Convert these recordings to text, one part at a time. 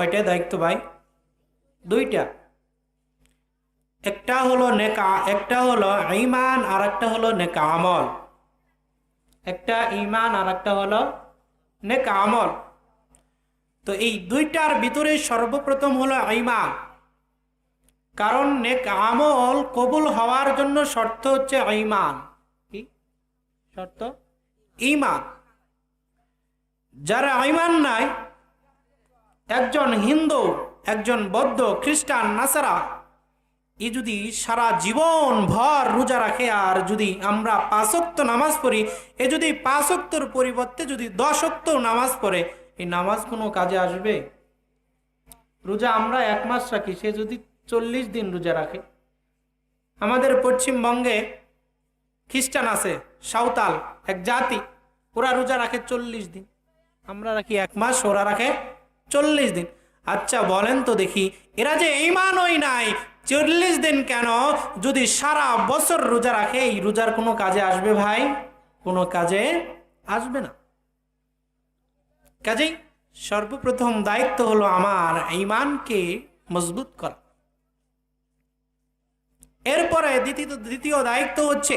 কয়টা দায়িত্ব ভাই? দুইটা। একটা হলো নেকা, একটা হলো ঈমান, আর একটা হলো নেকা আমল। একটা ঈমান আর একটা হলো নেকা আমল। তো এই দুইটার ভিতরে সর্বপ্রথম হলো ঈমান। কারণ নেক আমল কবুল হওয়ার জন্য শর্ত হচ্ছে ঈমান। কি শর্ত? ঈমান। যারা ঈমান নাই, একজন হিন্দু, একজন বৌদ্ধ, খ্রিস্টান, নাসারা, এ যদি সারা জীবন ভর রোজা রাখে, আর যদি আমরা 5 ওয়াক্ত নামাজ পড়ি, এ যদি 5 ওয়াক্তের পরিবর্তে যদি 10 ওয়াক্ত নামাজ পড়ে, এই নামাজ কোনো কাজে আসবে? রোজা আমরা 1 মাস রাখি, সে যদি 40 দিন রোজা রাখে। আমাদের পশ্চিমবঙ্গে খ্রিস্টান আছে, সাঁওতাল এক জাতি, ওরা রোজা রাখে 40 দিন। আমরা রাখি 1 মাস, ওরা রাখে 40 দিন। আচ্ছা বলেন তো দেখি, এরা যে ঈমানই নাই, 40 দিন কেন? যদি সারা বছর রোজা রাখে, এই রোজার কোনো কাজে আসবে ভাই? কোনো কাজে আসবে না। কাজেই সর্বপ্রথম দায়িত্ব হলো আমার ঈমানকে মজবুত করা। এরপরে দ্বিতীয় দায়িত্ব হচ্ছে,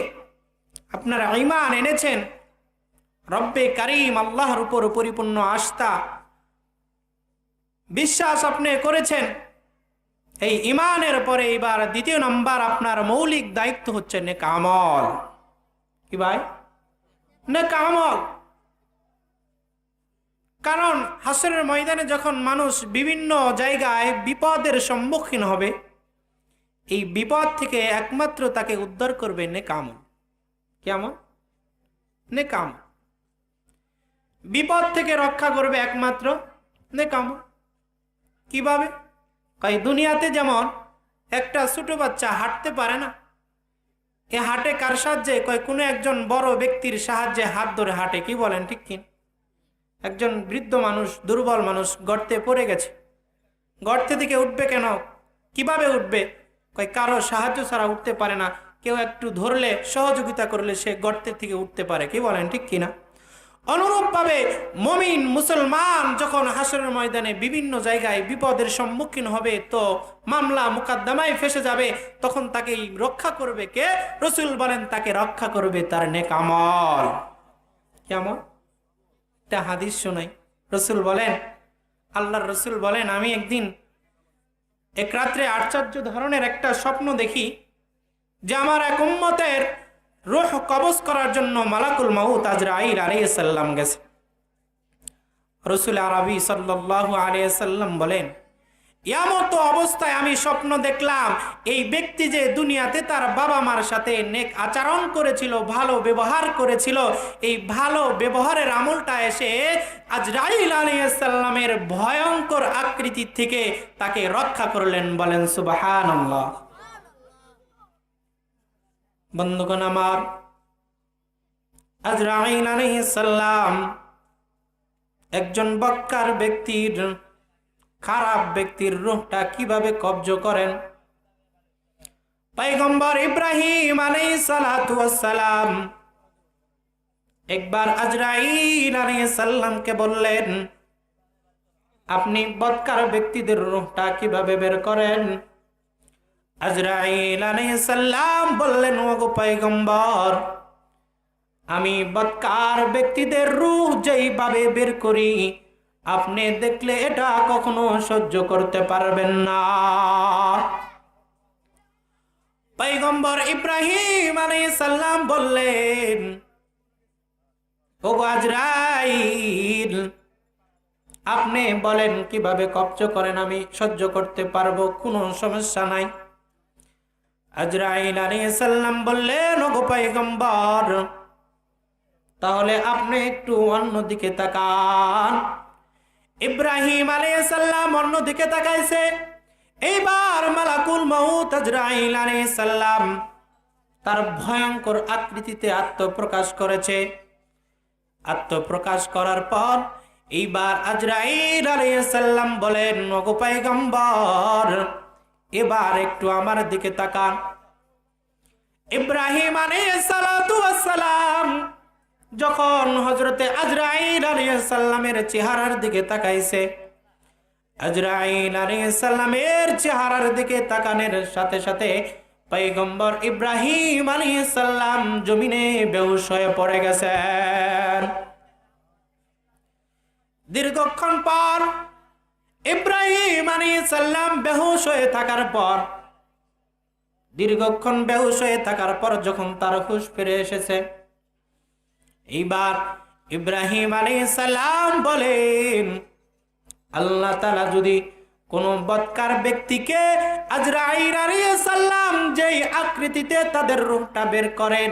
আপনারা ঈমান এনেছেন, রব্বে কারীম আল্লাহর উপর পরিপূর্ণ আস্থা বিশ্বাস আপনি করেছেন। এই ঈমানের পরে এবার দ্বিতীয় নাম্বার আপনার মৌলিক দায়িত্ব হচ্ছে নেক আমল। কি ভাই? নেক আমল। কারণ হাসরের ময়দানে যখন মানুষ বিভিন্ন জায়গায় বিপদের সম্মুখীন হবে, এই বিপদ থেকে একমাত্র তাকে উদ্ধার করবে নেক আমল। কেমন? নেক আমল। বিপদ থেকে রক্ষা করবে একমাত্র নেক আমল। কিভাবে? কই দুনিয়াতে যেমন একটা ছোট বাচ্চা হাঁটতে পারে না, এ হাঁটে কার সাহায্যে? কয় কোনো একজন বড় ব্যক্তির সাহায্যে হাত ধরে হাঁটে। কি বলেন, ঠিক কি? একজন বৃদ্ধ মানুষ, দুর্বল মানুষ গর্তে পড়ে গেছে, গর্তে থেকে উঠবে কেন? কিভাবে উঠবে? কয় কারো সাহায্য ছাড়া উঠতে পারে না, কেউ একটু ধরলে, সহযোগিতা করলে সে গর্তের থেকে উঠতে পারে। কি বলেন, ঠিক কিনা? অনুরূপভাবে মুমিন মুসলমান যখন হাসরের ময়দানে বিভিন্ন জায়গায় বিপদের সম্মুখীন হবে, তো মামলা মুকদ্দমায় ফেসে যাবে, তখন তাকে রক্ষা করবে কে? রাসূল বলেন তাকে রক্ষা করবে তার নেক আমল। কেমন? একটা হাদিস শোনাই। রাসূল বলেন, আল্লাহর রাসূল বলেন, আমি একদিন এক রাত্রে আশ্চর্য ধরনের একটা স্বপ্ন দেখি যে আমার এক উম্মতের রূহ কবজ করার জন্য মালাকুল মাউত আজরাইল আলাইহিস সালাম গেছে। রাসূল আরবি সাল্লাল্লাহু আলাইহি সাল্লাম বলেন, এমত অবস্থায় আমি স্বপ্ন দেখলাম, এই ব্যক্তি যে দুনিয়াতে তার বাবা মার সাথে নেক আচরণ করেছিল, ভালো ব্যবহার করেছিল, এই ভালো ব্যবহারের আমলটা এসে আজরাইল আলাইহিস সালামের ভয়ঙ্কর আকৃতি থেকে তাকে রক্ষা করলেন। বলেন সুবহানাল্লাহ। বন্ধুগণ আমার, আজরাইল আলাইহিস সালাম একজন বক্কার ব্যক্তির, খারাপ ব্যক্তির রূহটা কিভাবে কব্জ করেন? পয়গম্বর ইব্রাহিম আলাইহিস সালাতু ওয়াস সালাম একবার আজরাইল আলাইহিস সালামকে বললেন, আপনি বদকার ব্যক্তিদের রূহটা কিভাবে বের করেন? আজরাইল আলাইহিস সালাম বললেন, ওগো পয়গম্বর, আমি বদকার ব্যক্তিদের রূহ যেইভাবে বের করি, আপনি দেখলে এটা কখনো সহ্য করতে পারবেন না। পয়গম্বর ইব্রাহিম আলাইহিস সালাম বললেন, ওগো আজরাইল, আপনি বলেন কিভাবে কব্জ করেন, আমি সহ্য করতে পারবো, কোনো সমস্যা নাই। আজরাইল আলাইহিস সালাম বললেন, ওগো পয়গম্বর, তাহলে আপনি একটু অন্যদিকে তাকান। ইব্রাহিম আলাইহিস সালাম অন্যদিকে তাকাইছে। এইবার মালাকুল মাউত আজরাইল আলাইহিস সালাম তার ভয়ঙ্কর আকৃতিতে আত্মপ্রকাশ করেছে। আত্মপ্রকাশ করার পর এইবার আজরাইল আলাইহিস সালাম বলেন, ওগো পয়গম্বর, এবার একটু আমার দিকে তাকান। ইব্রাহিম আলাইহিস সালাতু ওয়াস সালাম যখন হযরতে আজরাইল আলাইহিস সালামের চেহারার দিকে তাকাইছে, আজরাইল আলাইহিস সালামের চেহারার দিকে তাকানোর সাথে সাথে পয়গম্বর ইব্রাহিম আলাইহিস সালাম জমিনে বেহুশ হয়ে পড়ে গেছেন। দীর্ঘক্ষণ পর ইব্রাহিম আলাইহিস সালাম বেহুশ হয়ে থাকার পর, দীর্ঘক্ষণ বেহুশ হয়ে থাকার পর যখন তার হুঁশ ফিরে এসেছে, এইবার ইব্রাহিম আলাইহিস সালাম বলেন, আল্লাহ তাআলা যদি কোন বদকার ব্যক্তিকে আজরাইল আলাইহিস সালাম যেই আকৃতিতে তাদের রূহটা বের করেন,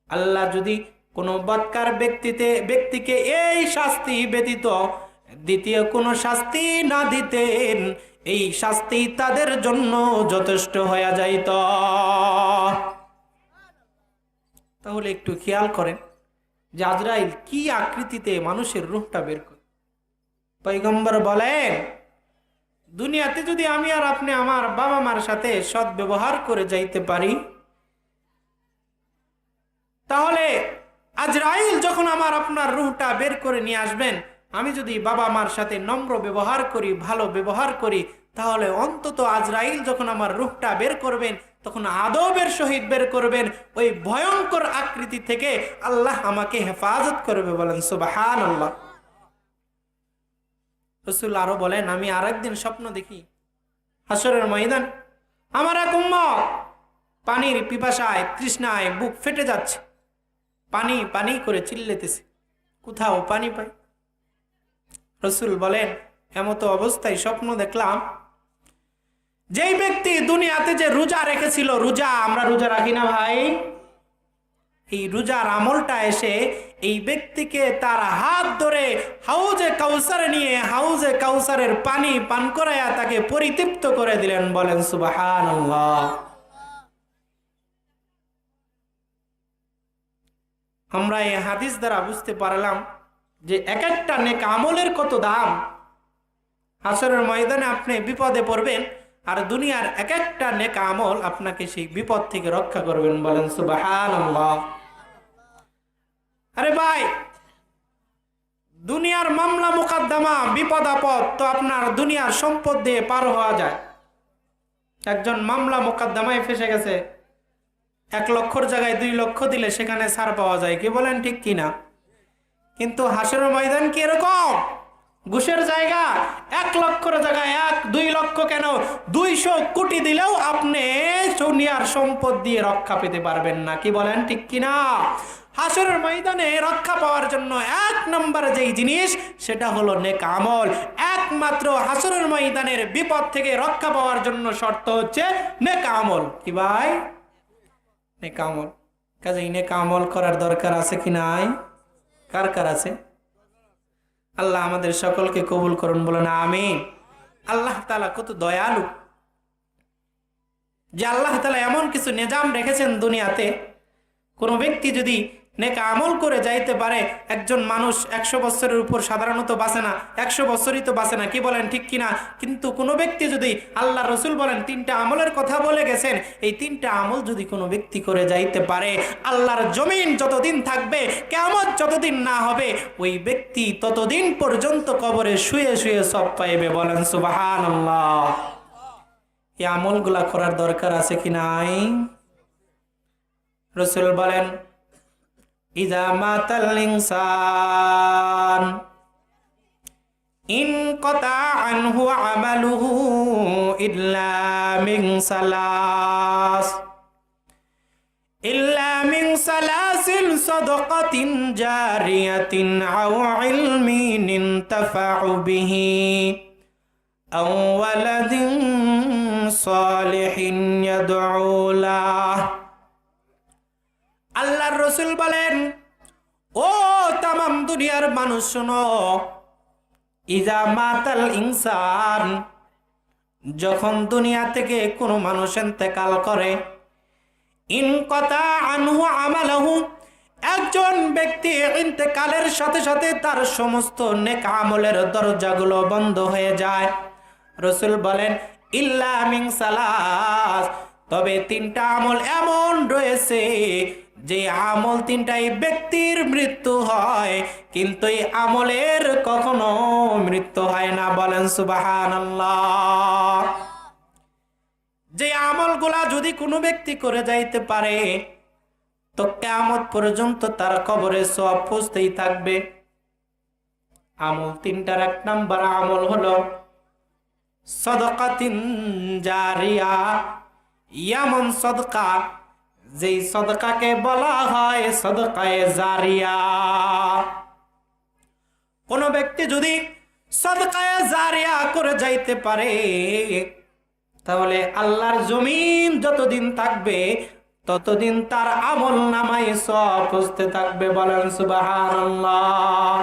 আল্লাহ যদি কোন বদকার ব্যক্তিকে এই শাস্তি ব্যতীত দ্বিতীয় কোনো শাস্তি না দিতেন, এই শাস্তি তাদের জন্য যথেষ্ট হয়ে যাইত। তাহলে একটু খেয়াল করেন যে আজরাইল কি আকৃতিতে মানুষের রূহটা বের করে। পয়গম্বর বলেন, দুনিয়াতে যদি আমি আর আপনি আমার বাবা মার সাথে সৎ ব্যবহার করে যাইতে পারি, তাহলে আজরাইল যখন আমার আপনার রূহটা বের করে নিয়ে আসবেন, আমি যদি বাবা মার সাথে নম্র ব্যবহার করি, ভালো ব্যবহার করি, তাহলে অন্তত আজরাইল যখন আমার রূহটা বের করবেন তখন আদবের সহিত বের করবেন। ওই ভয়ঙ্কর আকৃতি থেকে আল্লাহ আমাকে হেফাজত করবে। বলেন সুবহানাল্লাহ। রাসূল আরো বলেন, আমি আরেকদিন স্বপ্ন দেখি হাসরের ময়দান আমার এক উম্মত পানির পিপাসায় তৃষ্ণায় বুক ফেটে যাচ্ছে, পানি পানি করে চিল্লাতেছে, কোথাও পানি পাই। রাসূল বলেন, এমতো অবস্থায় স্বপ্ন দেখলাম যেই ব্যক্তি দুনিয়াতে যে রোজা রেখেছিল, রোজা আমরা রোজা রাখি না ভাই, এই রোজার আমলটা এসে এই ব্যক্তিকে তার হাত ধরে হাউজে কাউসারে নিয়ে হাউজে কাউসারের পানি পান করায়া তাকে পরিতৃপ্ত করে দিলেন। বলেন সুবহানাল্লাহ। আমরা এই হাদিস দ্বারা বুঝতে পারলাম যে এক একটা নেক আমলের কত দাম। হাসরের ময়দানে আপনি বিপদে পড়বেন আর দুনিয়ার এক একটা নেক আমল আপনাকে সেই বিপদ থেকে রক্ষা করবেন। বলেন সুবহানাল্লাহ। আরে ভাই, দুনিয়ার মামলা মুকদ্দমা বিপদ আপদ তো আপনার দুনিয়ার সম্পদ দিয়ে পার হওয়া যায়। একজন মামলা মুকদ্দমায় ফেসে গেছে, 1 লক্ষর জায়গায় 2 লক্ষ দিলে সেখানে ছাড় পাওয়া যায়, কি বলেন ঠিক কিনা? কিন্তু হাসরের ময়দান কি এরকম ঘুষের জায়গা? 1 লক্ষর জায়গায় 2 লক্ষ কেন 200 কোটি দিলেও আপনি দুনিয়ার সম্পদ দিয়ে রক্ষা পেতে পারবেন না, কি বলেন ঠিক কিনা? হাসরের ময়দানে রক্ষা পাওয়ার জন্য 1 নম্বর যেই জিনিস সেটা হলো নেক আমল। একমাত্র হাসরের ময়দানের বিপদ থেকে রক্ষা পাওয়ার জন্য শর্ত হচ্ছে নেক আমল। কি ভাই? নেক আমল। কাজেই নেক আমল করার দরকার আছে কি নাই? কার কার আছে? আল্লাহ আমাদের সকলকে কবুল করুন, বলেন আমিন। আল্লাহ তাআলা কত দয়ালু যে আল্লাহ তাআলা এমন কিছু নিজাম রেখেছেন দুনিয়াতে, কোনো ব্যক্তি যদি নেক আমল করে যাইতে পারে, একজন মানুষ 100 বছরের উপর সাধারণত বাঁচে না, 100 বছরই তো বাঁচে না, কি বলেন ঠিক কিনা? কিন্তু কোনো ব্যক্তি যদি, আল্লাহ রসুল বলেন 3টা আমলের কথা বলে গেছেন, এই 3টা আমল যদি কোনো ব্যক্তি করে যাইতে পারে, আল্লাহর জমিন যতদিন থাকবে, কিয়ামত যতদিন না হবে, ওই ব্যক্তি ততদিন পর্যন্ত কবরে শুয়ে শুয়ে সব পাইবে। বলেন সুবহানাল্লাহ। এই আমলগুলা করার দরকার আছে কি নাই? রসুল বলেন, ইযা মাতাল ইনসান ইনকাতা আনহু আমালুহু ইল্লা মিন সালাসিল সাদাকাতিন জারিয়াতিন আও ইলমিন ইনতাফাউ বিহি আও ওয়ালাদিন সালিহিন ইয়াদউ লাহ। আল্লাহর রসুল বলেন, ও তামাম দুনিয়ার মানুষ শোনো, ইজা মাতাল ইনসান, যখন দুনিয়া থেকে কোনো মানুষ ইন্তেকাল করে, ইনকাতা আনহু আমালহু, একজন ব্যক্তি ইন্তেকালের সাথে সাথে তার সমস্ত নেক আমলের দরজাগুলো বন্ধ হয়ে যায়। রসুল বলেন, ইল্লা মিন সালাস, তবে 3টা আমল এমন রয়েছে যে আমল তিনটাই ব্যক্তির মৃত্যু হয়, কিন্তু এই আমলের কখনো মৃত্যু হয় না। বলেন সুবহানাল্লাহ। যে আমলগুলা যদি কোনো ব্যক্তি করে যাইতে পারে, তো কিয়ামত পর্যন্ত তার কবরে সওয়াব পৌঁছতেই থাকবে। আমল তিনটার এক নাম্বার আমল হলো সাদাকাতিন জারিয়া, এমন সদকা যেই সদকাকে বলা হয় সদকায়ে জারিয়া। কোন ব্যক্তি যদি সদকায়ে জারিয়া করে যাইতে পারে, তাহলে আল্লাহর জমিন যতদিন থাকবে ততদিন তার আমল নামায় সওয়াব পৌঁছতে থাকবে। বলেন সুবহানাল্লাহ।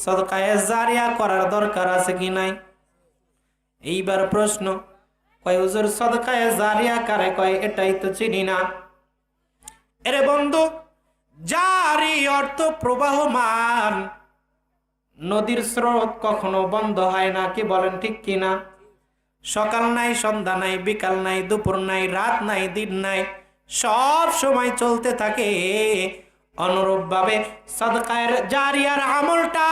সদকায়ে জারিয়া করার দরকার আছে কি নাই? এইবার প্রশ্ন, কয় হুজুর সদকায়ে জারিয়া কারে কয়? এটাই তো চিনি না। এরে বন্ধু, জারি অর্থ প্রবাহমান। নদীর স্রোত কখনো বন্ধ হয় না, কি বলেন ঠিক কিনা? সকাল নাই, সন্ধ্যা নাই, বিকাল নাই, দুপুর নাই, রাত নাই, দিন নাই, সব সময় চলতে থাকে। অনুরূপ ভাবে সাদকায়ে জারিয়ার আমলটা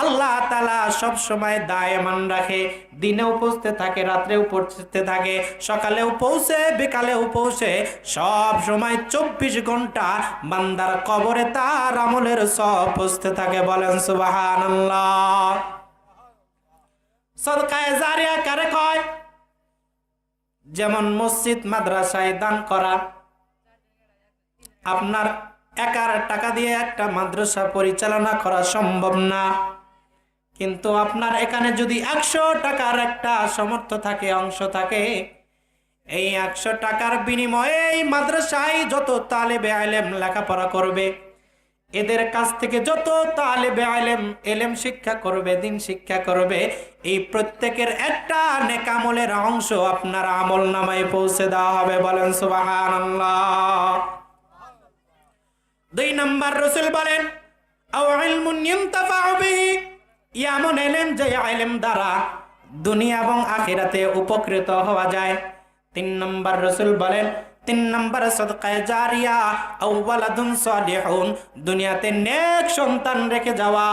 আল্লাহ তাআলা সব সময় দায়মান রাখে। দিনেও পৌঁছতে থাকে, রাত্রেও পৌঁছতে থাকে, সকালেও পৌঁছে, বিকালেও পৌঁছে, সব সময় 24 ঘন্টা বান্দার কবরে তার আমলের সওয়াব পৌঁছতে থাকে। বলেন সুবহানাল্লাহ। সাদকায়ে জারিয়া কারে কয়? যেমন মসজিদ মাদ্রাসায় দান করা। আপনার একার টাকা দিয়ে একটা মাদ্রাসা পরিচালনা করা সম্ভব না, কিন্তু আপনার এখানে যদি 100 টাকার একটা সামর্থ্য থাকে, অংশ থাকে, এই 100 টাকার বিনিময়ে এই মাদ্রাসায় যত তালেবে ইলম লেখাপড়া করবে, এদের কাছ থেকে যত তালেবে ইলম ইলম শিক্ষা করবে, দিন শিক্ষা করবে, এই প্রত্যেকের একটা নেক আমলের অংশ আপনার আমল নামায় পৌঁছে দেওয়া হবে। বলেন সুবহানাল্লাহ। 2 নম্বর রাসূল বলেন, আও ইলমুন ইনতাফাউ বিহি, এমন ইলম যে ইলম দ্বারা দুনিয়া এবং আখিরাতে উপকৃত হওয়া যায়। 3 নম্বর রাসূল বলেন, 3 নম্বর সাদকায়ে জারিয়া আও ওয়ালাদুন সালিহুন, দুনিয়াতে নেক সন্তান রেখে যাওয়া,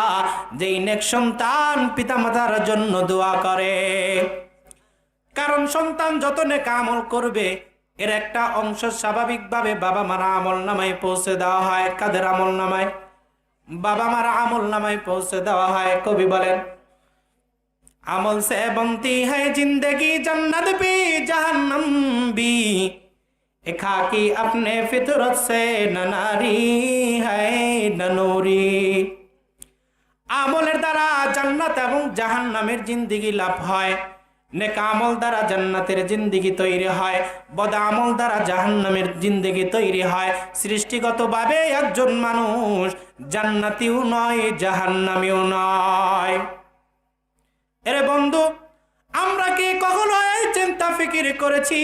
যেই নেক সন্তান পিতামাতার জন্য দোয়া করে। কারণ সন্তান যত নেক আমল করবে, এর একটা অংশ স্বাভাবিকভাবে বাবা মার আমল নামায় পৌঁছে দেওয়া হয়। কাদের আমল নামায়? বাবা মার আমল নামায় পৌঁছে দেওয়া হয়। কবি বলেন, আমল সে বনতি है जिंदगी जन्नत भी जहन्नम भी, खाकी अपने फितरत से न नारी है न नूरी। আমলের দ্বারা জান্নাত এবং জাহান্নামের জিন্দেগি লাভ হয়। নেক আমল দ্বারা জান্নাতের জিন্দেগি তৈরি হয়, বদ আমল দ্বারা জাহান্নামের জিন্দেগি তৈরি হয়। সৃষ্টিগতভাবে একজন মানুষ জান্নাতিও নয়, জাহান্নামীও নয়। এরে বন্ধু, আমরা কি কখনো এই চিন্তা ফিকির করেছি?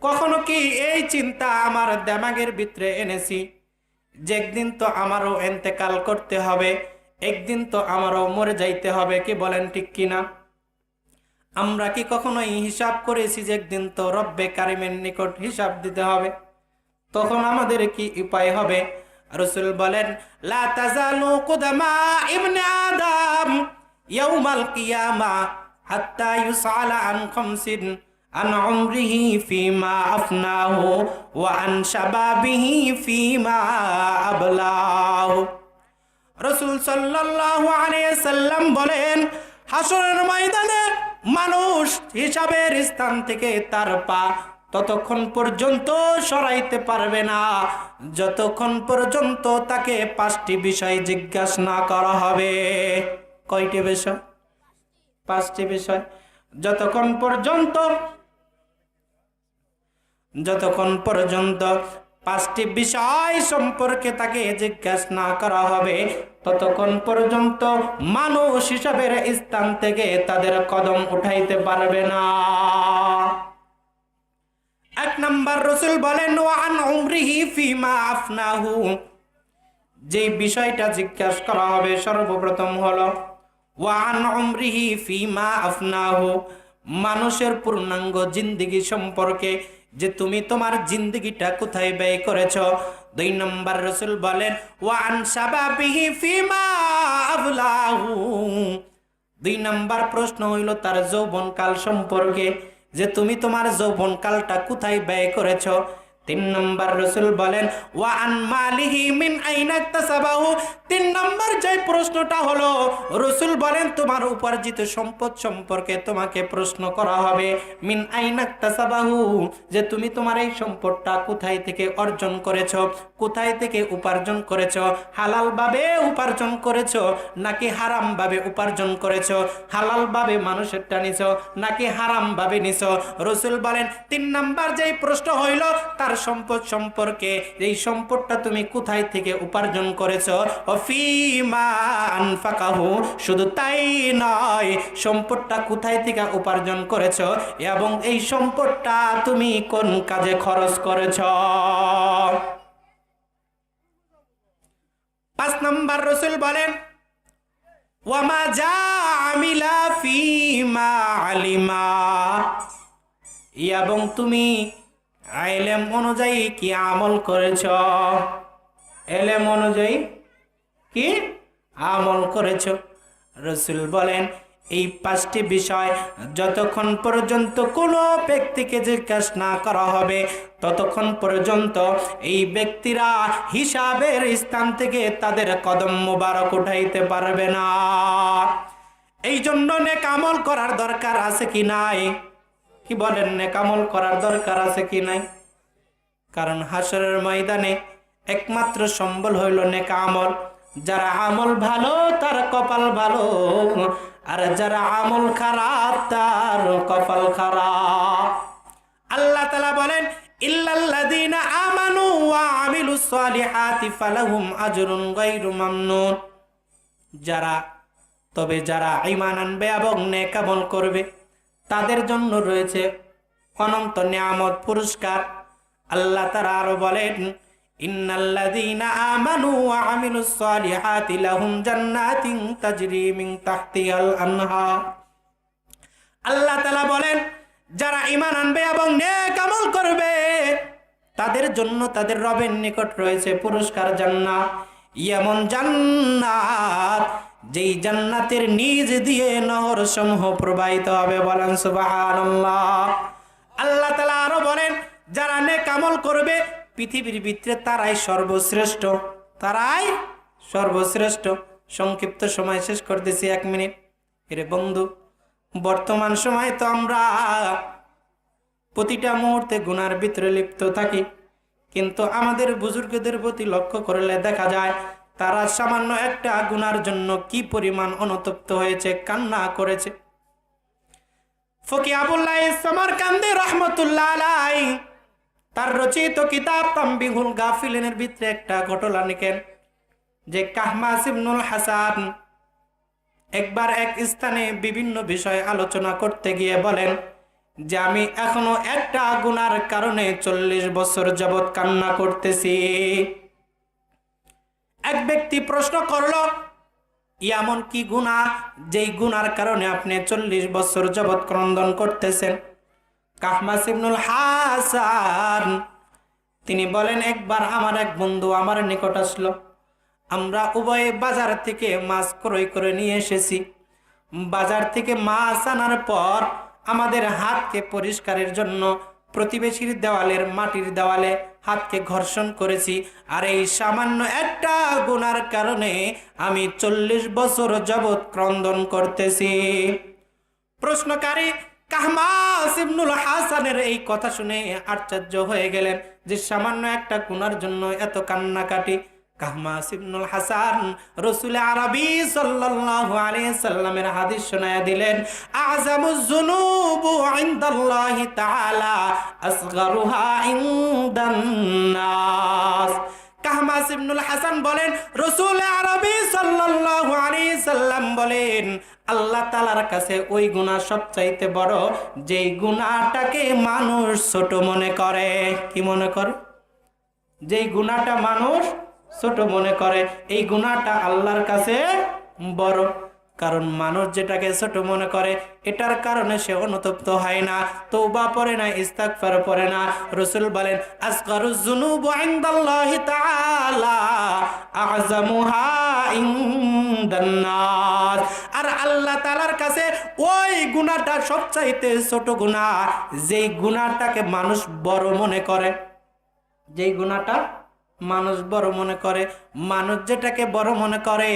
কখনো কি এই চিন্তা আমার দিমাগের ভিতরে এনেছি যে একদিন তো আমারও ইন্তেকাল করতে হবে, একদিন তো আমারও মরে যাইতে হবে? কি বলেন ঠিক কিনা? আমরা কি কখনো হিসাব করেছি যে একদিন তো রব্বে কারিমের নিকট হিসাব দিতে হবে? তখন আমাদের কি উপায় হবে? রাসূল বলেন, লা তাজালু কুদামা ইবনে আদম ইয়াউমাল কিয়ামা হাত্তা ইউসালা আন খামসিন, আন উমরিহি ফিমা আফনাহু ওয়া আন শাবাবিহি ফিমা আবলাহু। রাসূল সাল্লাল্লাহু আলাইহি সাল্লাম বলেন, হাসরের ময়দানে মানুষ হিসাবের স্থান থেকে তার পা ততক্ষণ পর্যন্ত সরাইতে পারবে না যতক্ষণ পর্যন্ত তাকে 5টি বিষয় জিজ্ঞাসা না করা হবে। কয়টি বিষয়? 5টি বিষয়। যতক্ষণ পর্যন্ত 5টি বিষয় সম্পর্কে তাকে জিজ্ঞাসা না করা হবে, ততক্ষণ পর্যন্ত মানুষ হিসাবের স্থান থেকে তাদের কদম উঠাইতে পারবে না। 1 নম্বর রাসূল বলেন, ওয়া আন উমরিহি ফিমা আফনাহু, যে বিষয়টা জিজ্ঞাসা করা হবে সর্বপ্রথম হলো ওয়া আন উমরিহি ফিমা আফনাহু, মানুষের পূর্ণাঙ্গ জিন্দেগি সম্পর্কে, যে তুমি তোমার জিন্দেগিটা কোথায় ব্যয় করেছ। দুই নম্বর রাসূল বলেন ওয়া আন শাবাবিহি ফিমা আবলাহু, দুই নম্বর প্রশ্ন হইল তার যৌবনকাল সম্পর্কে, যে তুমি তোমার যৌবনকালটা কোথায় ব্যয় করেছো। তিন নম্বর রাসূল বলেন ওয়া আন মালিহি মিন আইনা ইকতাসাবাহু, তিন নম্বর যে প্রশ্নটা হলো রাসূল বলেন তোমার উপার্জিত সম্পদ সম্পর্কে তোমাকে প্রশ্ন করা হবে। মিন আইনা ইকতাসাবাহু, যে তুমি তোমার এই সম্পদটা কোথায় থেকে অর্জন করেছো, কোথায় থেকে উপার্জন করেছো, হালাল ভাবে উপার্জন করেছো নাকি হারাম ভাবে উপার্জন করেছো, হালাল ভাবে মানুষেরটা নিছো নাকি হারাম ভাবে নিছো। রাসূল বলেন তিন নম্বর যেই প্রশ্ন হইল তার সম্পদ সম্পর্কে, এই সম্পদটা তুমি কোথায় থেকে উপার্জন করেছো। ফিমা আনফাকাহু, শুধু তাই নয়, সম্পদটা কোথায় থেকে উপার্জন করেছো এবং এই সম্পদটা তুমি কোন কাজে খরচ করেছো। পাঁচ নম্বর রাসূল বলেন ওয়ামা জাআমিলা ফিমা আলিমা, এবং তুমি ইলম অনুযায়ী কি আমল করেছ, ইলম অনুযায়ী কি আমল করেছ। রাসূল বলেন এই পাঁচটি বিষয় যতক্ষণ পর্যন্ত কোনো ব্যক্তিকে জিজ্ঞাসা না করা হবে ততক্ষণ পর্যন্ত এই ব্যক্তিরা হিসাবের স্থান থেকে তাদের কদম মোবারক উঠাইতে পারবে না। এই জন্য নেক আমল করার দরকার আছে কি নাই? কি বলেন, নেক আমল করার দরকার আছে কি নাই? কারণ হাসরের ময়দানে একমাত্র সম্বল হইল নেক আমল। যারা আমল ভালো তার কপাল ভালো, আর যারা আমল খারাপ তার কপাল খারাপ। আল্লাহ তাআলা বলেন ইল্লাল্লাযীনা আমানু ওয়া আমিলুস সালিহাতি ফালাহুম আজরুন গায়রু মামনুন, যারা ঈমান আনবে এবং নেক আমল করবে তাদের জন্য রয়েছে অনন্ত নিয়ামত, পুরস্কার। আল্লাহ তাআলা আরো বলেন ইন্নাল্লাযীনা আমানু ওয়া আমিলুস সালিহাতি লাহুম জান্নাতিন তাজরি মিন তাহতিহাল আনহার। আল্লাহ তাআলা বলেন যারা ঈমান আনবে এবং নেক আমল করবে তাদের জন্য তাদের রবের নিকট রয়েছে পুরস্কার, জান্নাত। এমন জান্নাত যেই জান্নাতের নিজ দিয়ে নহর সমূহ প্রবাহিত হবে। বলেন সুবহানাল্লাহ। আল্লাহ তাআলা আরো বলেন যারা নেক আমল করবে পৃথিবীর ভিতরে তারাই সর্বশ্রেষ্ঠ, তারাই সর্বশ্রেষ্ঠ। সংক্ষিপ্ত সময় শেষ করতেছি, 1 মিনিট। এরে বন্ধু, বর্তমান সময় তো আমরা প্রতিটা মুহূর্তে গুনার ভিতরে লিপ্ত থাকি, কিন্তু আমাদের বুজুর্গদের প্রতি লক্ষ্য করলে দেখা যায় তারা সামান্য একটা গুনার জন্য কি পরিমাণ অনুতপ্ত হয়েছে, কান্না করেছে। ফকি আবুল্লাহ সামারকান্দি রাহমাতুল্লাহ আলাইহি তার রচিত কিতাব তামবিহুল গাফিলিনের ভিতরে একটা ঘটনা লিখেন যে কাহমাস ইবনুল হাসান একবার এক স্থানে বিভিন্ন বিষয় আলোচনা করতে গিয়ে বলেন যে আমি এখনো একটা গুনার কারণে 40 বছর যাবত কান্না করতেছি। এক ব্যক্তি প্রশ্ন করলো এমন কি গুনাহ যেই গুনার কারণে আপনি 40 বছর যাবত ক্রন্দন করতেছেন? কাহমাস ইবনুল হাসান তিনি বলেন একবার আমার এক বন্ধু আমার নিকট আসলো, আমরা উভয়ে বাজার থেকে মাছ ক্রয় করে নিয়ে এসেছি। বাজার থেকে মাছ আনার পর আমাদের হাতকে পরিষ্কারের জন্য প্রতিবেশীর দেওয়ালের মাটির দেওয়ালে হাতকে ঘর্ষণ করেছি, আর এই সামান্য একটা গুনার কারণে আমি 40 বছর যাবত ক্রন্দন করতেছি। প্রশ্নকারী কাহমাস ইবনুল হাসানের এই কথা শুনে আশ্চর্য হয়ে গেলেন যে সামান্য একটা গুনার জন্য এত কান্নাকাটি। কাহমাস ইবনুল হাসান রাসূল আরবি সাল্লাল্লাহু আলাইহি সাল্লামের হাদিস শোনায়া দিলেন আযামুজ যুনুবু ইনদাল্লাহি তাআলা আসগারুহা ইনদান নাস। কাহমাস ইবনুল হাসান বলেন রাসূল আরবি সাল্লাল্লাহু আলাইহি সাল্লাম বলেন আল্লাহ তাআলার কাছে ওই গুনাহ সবচাইতে বড় যেই গুনাহটাকে মানুষ ছোট মনে করে। কি মনে করে? যেই গুনাহটা মানুষ ছোট মনে করে এই গুনাহটা আল্লাহর কাছে বড়। কারণ মানুষ যেটাকে ছোট মনে করে এটার কারণে সে অনুতপ্ত হয় না, তওবা পড়ে না, ইস্তিগফার পড়ে না। রাসূল বলেন আসগারুজ যুনুবু ইনদাল্লাহি তাআলা আযমুহা ইনদান নাস। আর আল্লাহ তাআলার কাছে ওই গুনাহটা সবচাইতে ছোট গুনাহ, যেই গুনাহটাকে মানুষ বড় মনে করে, যেই গুনাহটা মানুষ বড় মনে করে। মানুষ যেটাকে বড় মনে করে,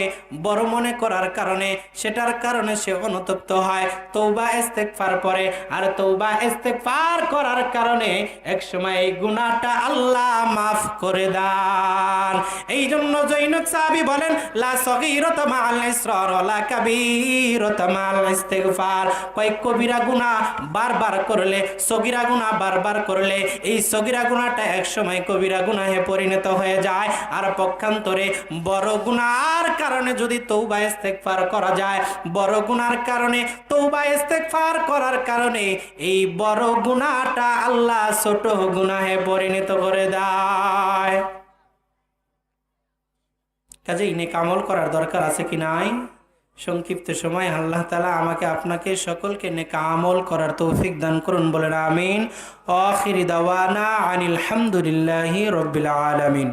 বড় মনে করার কারণে সেটার কারণে সে অনুতপ্ত হয়, তওবা ইস্তিগফার পড়ে। আর তওবা ইস্তিগফার করার কারণে একসময় এই গুনাহটা আল্লাহ মাফ করে দেন। এই জন্য জৈনক সাহাবী বলেন লা সগীরাতা মাআল ইসরার ওয়ালা কাবীরাতা মাআল ইস্তিগফার। কয় কবিরা গুনাহ বারবার করলে, সগীরা গুনাহ বারবার করলে এই সগীরা গুনাহটা একসময় কবিরা গুনাহে পরিণত হয়ে যায়। আর পক্ষান্তরে বড় গুনার কারণে যদি তওবা ইস্তিগফার করা যায়, বড় গুনার কারণে তওবা ইস্তিগফার করার কারণে এই বড় গুনাহটা আল্লাহ ছোট গুনাহে পরিণত করে দেয়। কাজেই নেক আমল করার দরকার আছে কি নাই? সংক্ষিপ্ত সময় আল্লাহ তাআলা আমাকে আপনাকে সকলকে নেক আমল করার তৌফিক দান করুন, বলেন আমিন। আখিরি দাওয়ানা আনিল হামদুলিল্লাহি রাব্বিল আলামিন।